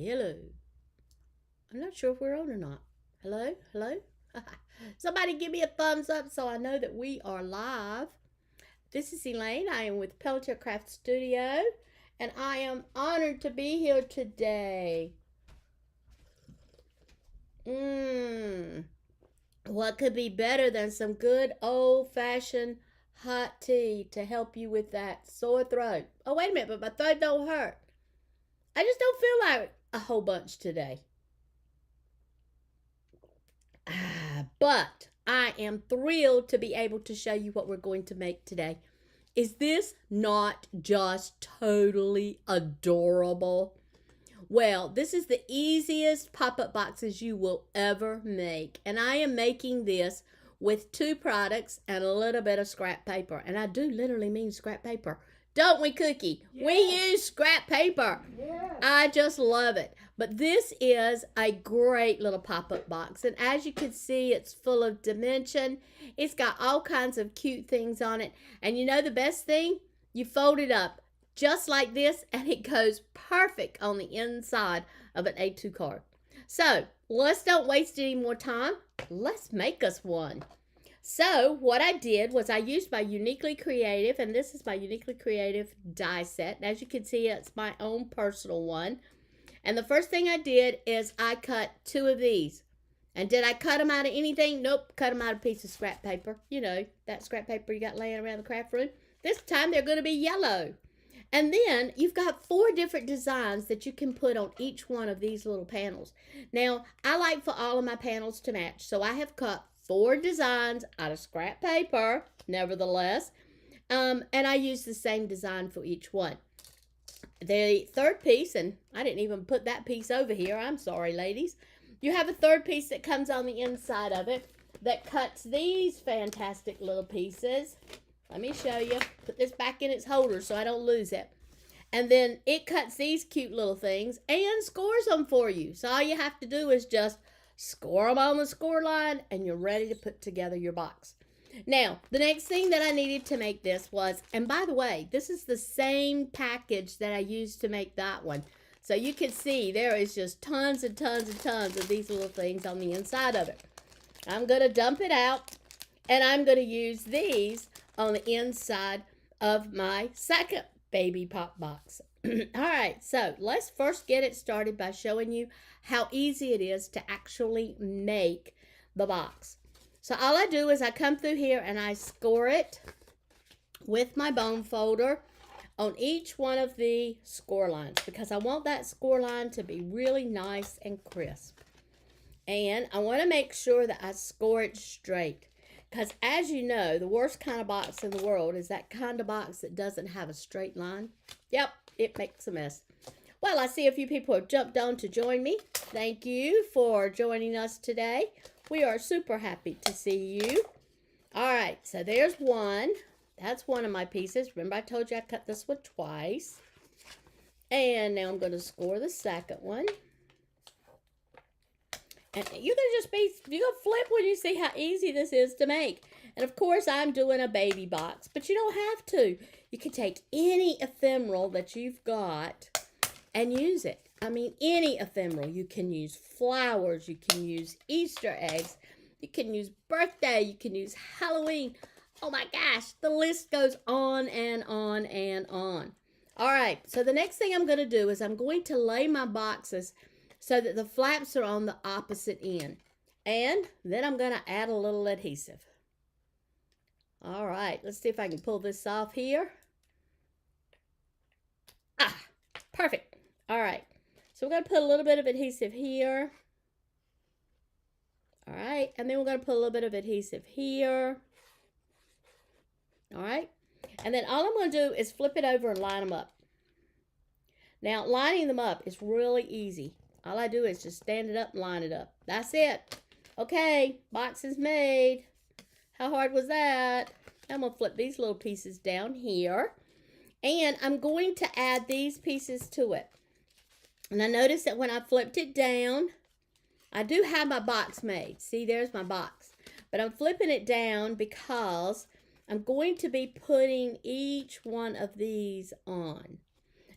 Hello. I'm not sure if we're on or not. Hello? Hello? Somebody give me a thumbs up so I know that we are live. This is Elaine. I am with Pelletier Craft Studio, and I am honored to be here today. What could be better than some good old-fashioned hot tea to help you with that sore throat? Oh, wait a minute, but my throat don't hurt. I just don't feel like a whole bunch today. But I am thrilled to be able to show you what we're going to make today. Is this not just totally adorable? Well, this is the easiest pop-up boxes you will ever make. And I am making this with 2 products and a little bit of scrap paper. And I do literally mean scrap paper. Don't we, Cookie? Yes. We use scrap paper. Yes. I just love it. But this is a great little pop-up box. And as you can see, it's full of dimension. It's got all kinds of cute things on it. And you know the best thing? You fold it up just like this, and it goes perfect on the inside of an A2 card. So let's don't waste any more time. Let's make us one. So what I did was I used my Uniquely Creative, and this is my Uniquely Creative die set. And as you can see, it's my own personal one. And the first thing I did is I cut 2 of these. And did I cut them out of anything? Nope, cut them out of a piece of scrap paper. You know, that scrap paper you got laying around the craft room. This time they're going to be yellow. And then you've got 4 different designs that you can put on each one of these little panels. Now, I like for all of my panels to match, so I have cut 4 designs out of scrap paper, nevertheless, and I use the same design for each one. The third piece, and I didn't even put that piece over here, I'm sorry, ladies. You have a third piece that comes on the inside of it that cuts these fantastic little pieces. Let me show you. Put this back in its holder so I don't lose it. And then it cuts these cute little things and scores them for you. So all you have to do is just score them on the score line and you're ready to put together your box. Now, the next thing that I needed to make this was, and by the way, this is the same package that I used to make that one. So you can see there is just tons and tons and tons of these little things on the inside of it. I'm going to dump it out and I'm going to use these on the inside of my second baby pop box. All right, so let's first get it started by showing you how easy it is to actually make the box. So all I do is I come through here and I score it with my bone folder on each one of the score lines because I want that score line to be really nice and crisp. And I want to make sure that I score it straight. Because as you know, the worst kind of box in the world is that kind of box that doesn't have a straight line. Yep, it makes a mess. Well, I see a few people have jumped on to join me. Thank you for joining us today. We are super happy to see you. All right, so there's one. That's one of my pieces. Remember I told you I cut this one twice. And now I'm going to score the second one. And you're going to flip when you see how easy this is to make. And of course, I'm doing a baby box, but you don't have to. You can take any ephemeral that you've got and use it. I mean, any ephemeral. You can use flowers. You can use Easter eggs. You can use birthday. You can use Halloween. Oh my gosh, the list goes on and on and on. All right, so the next thing I'm going to do is I'm going to lay my boxes so that the flaps are on the opposite end. And then I'm going to add a little adhesive. All right, let's see if I can pull this off here. Ah, perfect. All right, so we're going to put a little bit of adhesive here. All right, and then we're going to put a little bit of adhesive here. All right, and then all I'm going to do is flip it over and line them up. Now, lining them up is really easy. All I do is just stand it up and line it up. That's it. Okay, box is made. How hard was that? I'm going to flip these little pieces down here. And I'm going to add these pieces to it. And I noticed that when I flipped it down, I do have my box made. See, there's my box. But I'm flipping it down because I'm going to be putting each one of these on.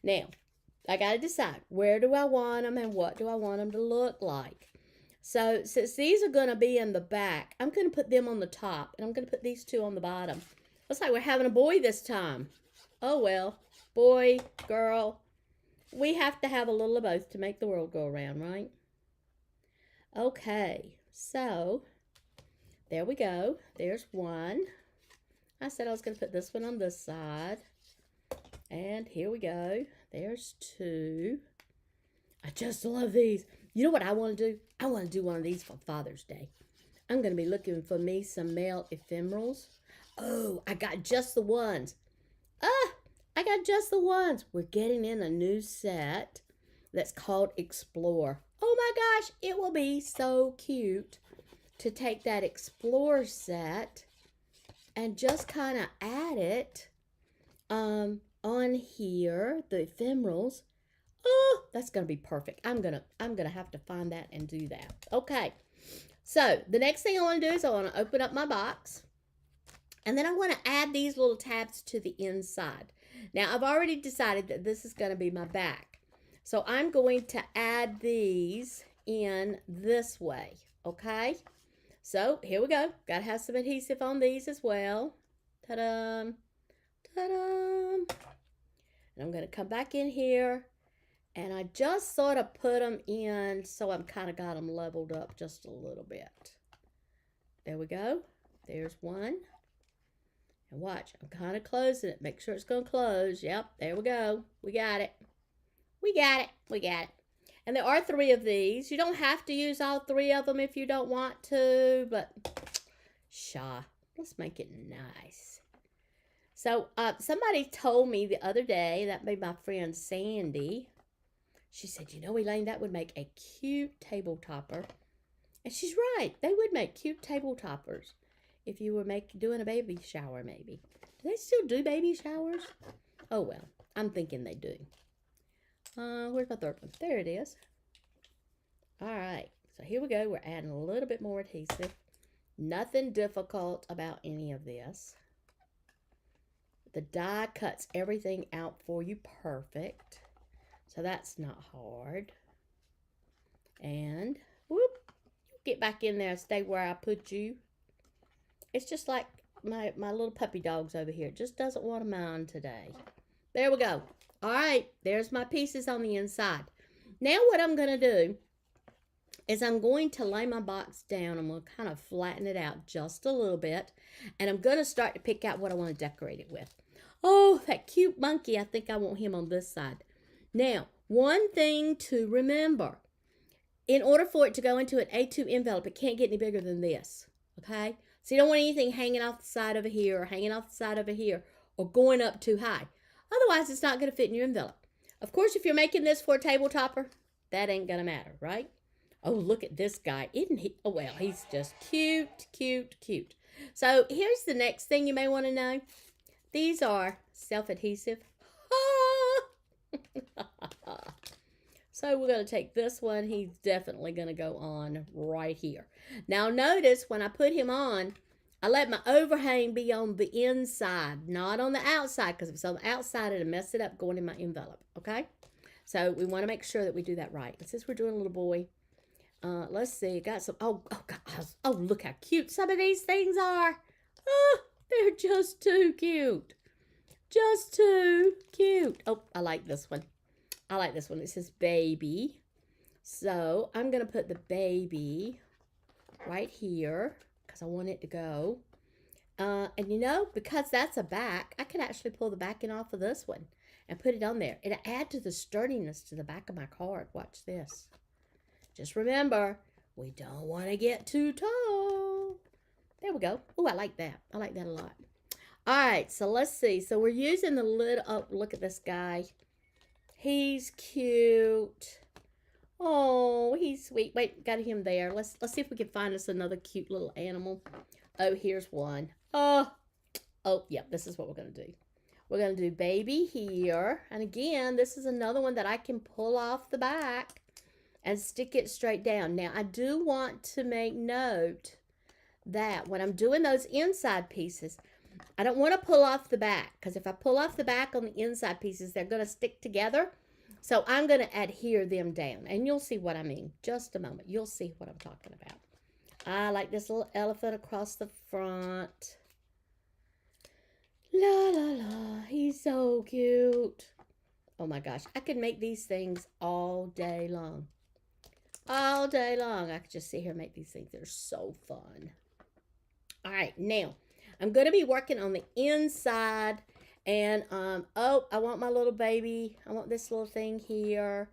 Now, I got to decide, where do I want them and what do I want them to look like? So since these are going to be in the back, I'm going to put them on the top, and I'm going to put these two on the bottom. Looks like we're having a boy this time. Oh well, boy, girl. We have to have a little of both to make the world go around, right? Okay, so there we go. There's one. I said I was going to put this one on this side. And here we go. There's two. I just love these. You know what I want to do? I want to do one of these for Father's Day. I'm going to be looking for me some male ephemerals. Oh, I got just the ones. I got just the ones. We're getting in a new set that's called Explore. Oh my gosh, it will be so cute to take that Explore set and just kind of add it on here, the ephemerals. Oh, that's gonna be perfect. I'm gonna have to find that and do that. Okay, so the next thing I want to do is I want to open up my box, and then I want to add these little tabs to the inside. Now I've already decided that this is going to be my back, so I'm going to add these in this way. Okay, so here we go. Got to have some adhesive on these as well. Ta-da! Ta-da! And I'm going to come back in here, and I just sort of put them in so I'm kind of got them leveled up just a little bit. There we go. There's one. And watch, I'm kind of closing it. Make sure it's going to close. Yep, there we go. We got it. We got it. We got it. And there are 3 of these. You don't have to use all 3 of them if you don't want to, but let's make it nice. So somebody told me the other day, that made my friend Sandy. She said, you know, Elaine, that would make a cute table topper. And she's right. They would make cute table toppers if you were doing a baby shower, maybe. Do they still do baby showers? Oh, well, I'm thinking they do. Where's my third one? There it is. All right. So here we go. We're adding a little bit more adhesive. Nothing difficult about any of this. The die cuts everything out for you perfect. So that's not hard. And whoop, get back in there, stay where I put you. It's just like my little puppy dog's over here. It just doesn't want a mind today. There we go. All right, there's my pieces on the inside. Now what I'm going to do is I'm going to lay my box down. I'm going to kind of flatten it out just a little bit. And I'm going to start to pick out what I want to decorate it with. Oh, that cute monkey. I think I want him on this side. Now, one thing to remember. In order for it to go into an A2 envelope, it can't get any bigger than this. Okay? So you don't want anything hanging off the side over here or hanging off the side over here or going up too high. Otherwise, it's not going to fit in your envelope. Of course, if you're making this for a table topper, that ain't going to matter, right? Oh, look at this guy. Isn't he? Oh, well, he's just cute, cute, cute. So here's the next thing you may want to know. These are self-adhesive. So we're going to take this one. He's definitely going to go on right here. Now notice when I put him on, I let my overhang be on the inside, not on the outside, because if it's on the outside, it'll mess it up going in my envelope, okay? So we want to make sure that we do that right. And since we're doing a little boy, let's see, got some, oh, gosh, oh, look how cute some of these things are. Oh, they're just too cute. Just too cute. Oh, I like this one. I like this one. It says baby. So I'm going to put the baby right here because I want it to go. And you know, because that's a back, I can actually pull the backing off of this one and put it on there. It'll add to the sturdiness to the back of my card. Watch this. Just remember, we don't want to get too tall. There we go. Oh, I like that. I like that a lot. All right, so let's see. So we're using the little, oh, look at this guy. He's cute. Oh, he's sweet. Wait, got him there. Let's see if we can find us another cute little animal. Oh, here's one. Oh, yeah, this is what we're going to do. We're going to do baby here. And again, this is another one that I can pull off the back and stick it straight down. Now, I do want to make note that when I'm doing those inside pieces, I don't want to pull off the back, because if I pull off the back on the inside pieces, they're going to stick together. So I'm going to adhere them down, and you'll see what I mean. Just a moment. You'll see what I'm talking about. I like this little elephant across the front. La, la, la. He's so cute. Oh, my gosh. I could make these things all day long. All day long. I could just sit here and make these things. They're so fun. All right. Now, I'm going to be working on the inside. And, oh, I want my little baby. I want this little thing here.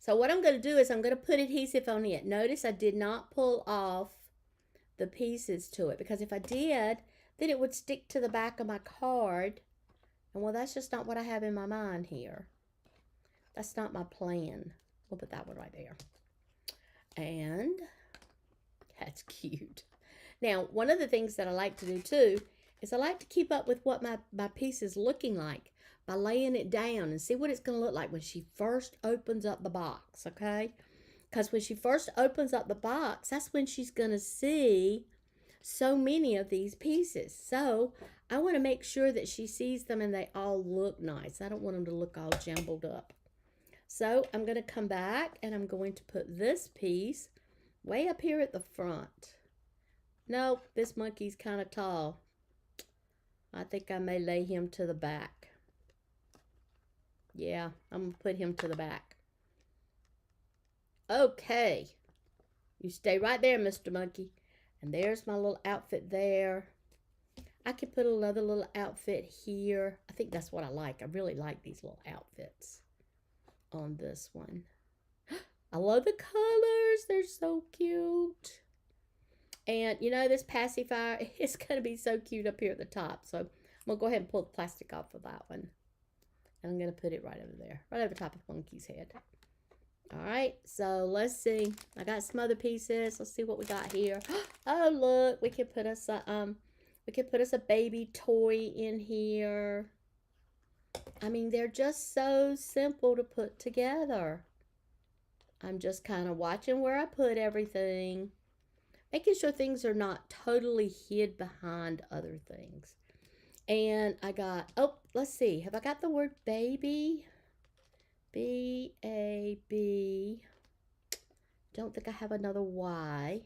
So what I'm going to do is I'm going to put adhesive on it. Notice I did not pull off the pieces to it, because if I did, then it would stick to the back of my card. And, well, that's just not what I have in my mind here. That's not my plan. We'll put that one right there. And that's cute. Now, one of the things that I like to do, too, is I like to keep up with what my piece is looking like by laying it down and see what it's going to look like when she first opens up the box, okay? Because when she first opens up the box, that's when she's going to see so many of these pieces. So I want to make sure that she sees them and they all look nice. I don't want them to look all jumbled up. So I'm going to come back and I'm going to put this piece way up here at the front. Nope, this monkey's kind of tall. I think I may lay him to the back. Yeah, I'm going to put him to the back. Okay. You stay right there, Mr. Monkey. And there's my little outfit there. I could put another little outfit here. I think that's what I like. I really like these little outfits on this one. I love the colors. They're so cute. And, you know, this pacifier is going to be so cute up here at the top. So I'm going to go ahead and pull the plastic off of that one. And I'm going to put it right over there. Right over top of Monkey's head. All right. So let's see. I got some other pieces. Let's see what we got here. Oh, look. We could put us a baby toy in here. I mean, they're just so simple to put together. I'm just kind of watching where I put everything. Making sure things are not totally hid behind other things. And I got, oh, let's see. Have I got the word baby? B-A-B. Don't think I have another Y.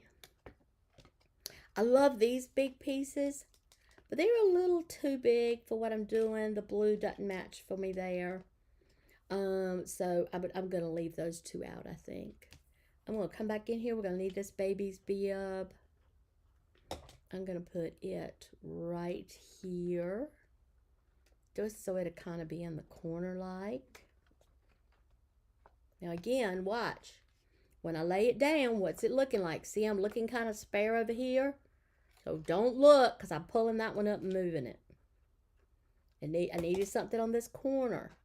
I love these big pieces, but they're a little too big for what I'm doing. The blue doesn't match for me there. So I'm going to leave those two out, I think. I'm going to come back in here. We're going to need this baby's bib. I'm going to put it right here. Just so it'll kind of be in the corner like. Now again, watch. When I lay it down, what's it looking like? See, I'm looking kind of spare over here. So don't look, because I'm pulling that one up and moving it. I needed something on this corner.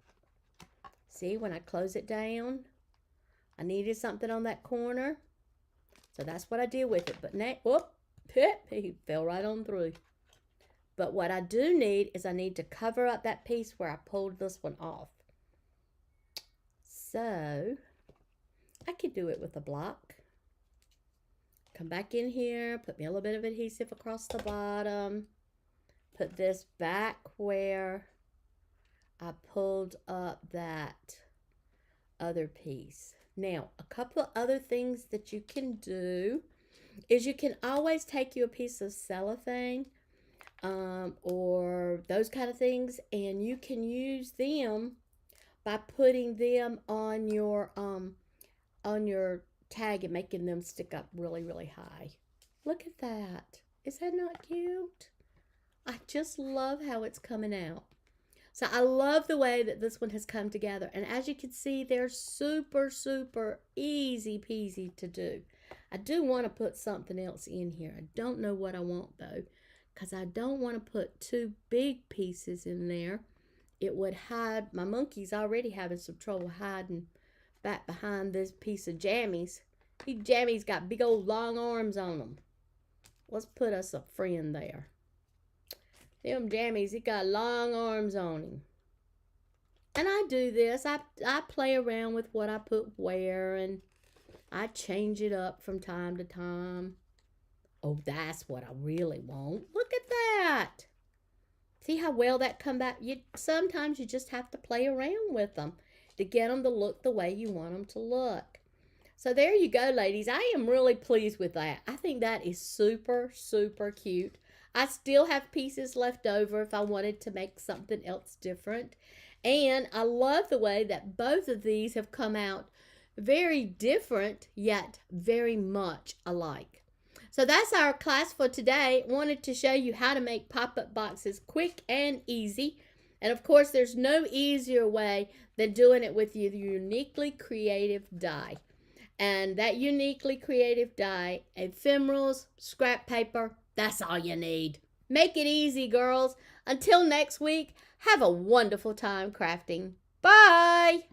See, when I close it down, I needed something on that corner. So that's what I did with it. But now, whoop, he fell right on through. But what I do need is I need to cover up that piece where I pulled this one off. So I could do it with a block. Come back in here, put me a little bit of adhesive across the bottom. Put this back where I pulled up that other piece. Now, a couple of other things that you can do is you can always take you a piece of cellophane or those kind of things, and you can use them by putting them on your tag and making them stick up really, really high. Look at that. Is that not cute? I just love how it's coming out. So I love the way that this one has come together. And as you can see, they're super, super easy peasy to do. I do want to put something else in here. I don't know what I want though, because I don't want to put two big pieces in there. It would hide. My monkey's already having some trouble hiding back behind this piece of jammies. Jammy's got big old long arms on them. Let's put us a friend there. Them jammies, he got long arms on him. And I do this. I play around with what I put where, and I change it up from time to time. Oh, that's what I really want. Look at that. See how well that come back? Sometimes you just have to play around with them. to get them to look the way you want them to look. So there you go, ladies. I am really pleased with that. I think that is super, super cute. I still have pieces left over if I wanted to make something else different. And I love the way that both of these have come out very different, yet very much alike. So that's our class for today. Wanted to show you how to make pop-up boxes quick and easy. And of course, there's no easier way than doing it with your uniquely creative die. And that uniquely creative die, ephemerals, scrap paper, that's all you need. Make it easy, girls. Until next week, have a wonderful time crafting. Bye!